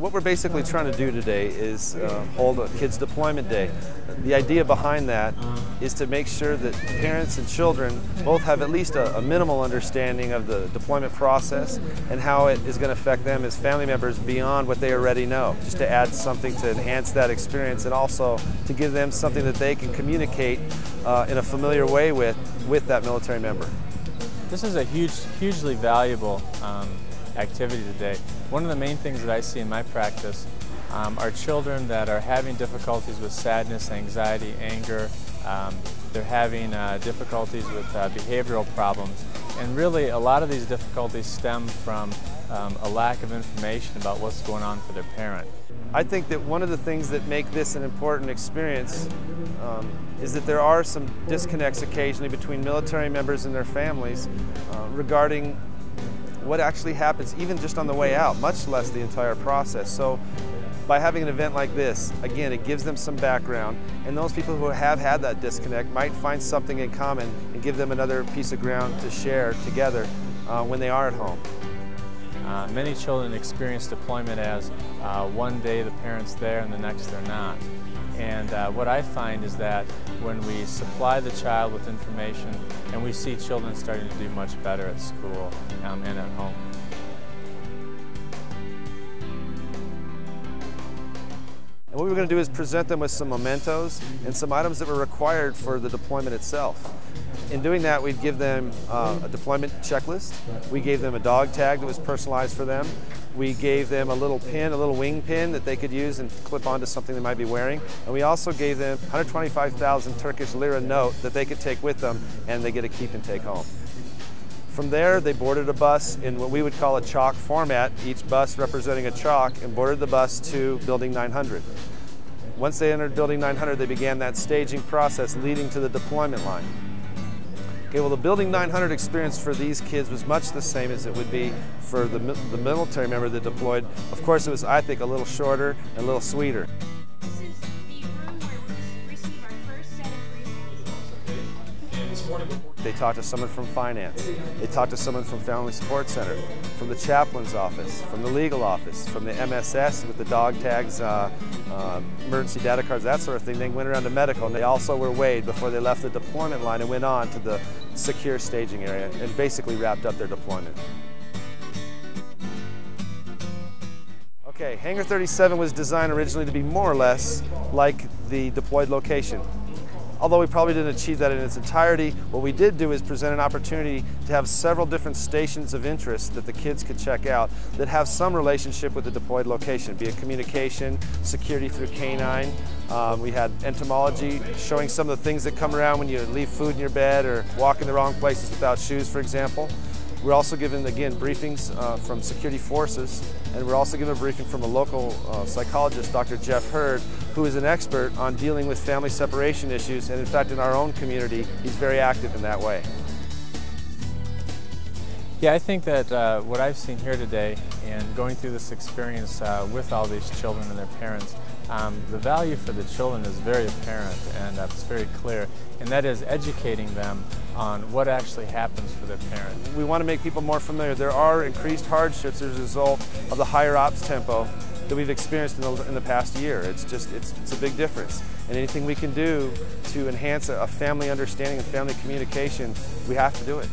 What we're basically trying to do today is hold a Kids Deployment Day. The idea behind that is to make sure that parents and children both have at least a minimal understanding of the deployment process and how it is going to affect them as family members beyond what they already know, just to add something to enhance that experience and also to give them something that they can communicate in a familiar way with that military member. This is a hugely valuable activity today. One of the main things that I see in my practice are children that are having difficulties with sadness, anxiety, anger. They're having difficulties with behavioral problems. And really, a lot of these difficulties stem from a lack of information about what's going on for their parent. I think that one of the things that make this an important experience is that there are some disconnects occasionally between military members and their families regarding what actually happens even just on the way out, much less the entire process. So by having an event like this, again, it gives them some background, and those people who have had that disconnect might find something in common and give them another piece of ground to share together when they are at home. Many children experience deployment as one day the parent's there and the next they're not. And what I find is that when we supply the child with information, and we see children starting to do much better at school and at home. And what we're going to do is present them with some mementos and some items that were required for the deployment itself. In doing that, we'd give them a deployment checklist. We gave them a dog tag that was personalized for them. We gave them a little pin, a little wing pin that they could use and clip onto something they might be wearing. And we also gave them 125,000 Turkish lira note that they could take with them and they get to keep and take home. From there, they boarded a bus in what we would call a chalk format, each bus representing a chalk, and boarded the bus to Building 900. Once they entered Building 900, they began that staging process leading to the deployment line. Okay, well, the Building 900 experience for these kids was much the same as it would be for the military member that deployed. Of course, it was, I think, a little shorter and a little sweeter. This is the room where we receive our first set of briefings. They talked to someone from finance. They talked to someone from Family Support Center, from the chaplain's office, from the legal office, from the MSS with the dog tags, emergency data cards, that sort of thing. They went around to medical, and they also were weighed before they left the deployment line and went on to the secure staging area and basically wrapped up their deployment. Okay, Hangar 37 was designed originally to be more or less like the deployed location. Although we probably didn't achieve that in its entirety, what we did do is present an opportunity to have several different stations of interest that the kids could check out that have some relationship with the deployed location, be it communication, security through canine. We had entomology, showing some of the things that come around when you leave food in your bed or walk in the wrong places without shoes, for example. We're also given, again, briefings from security forces, and we're also given a briefing from a local psychologist, Dr. Jeff Hurd, who is an expert on dealing with family separation issues, and in fact in our own community, he's very active in that way. Yeah, I think that what I've seen here today and going through this experience with all these children and their parents, the value for the children is very apparent and it's very clear, and that is educating them on what actually happens for their parent. We want to make people more familiar. There are increased hardships as a result of the higher ops tempo that we've experienced in the past year. It's a big difference. And anything we can do to enhance a family understanding and family communication, we have to do it.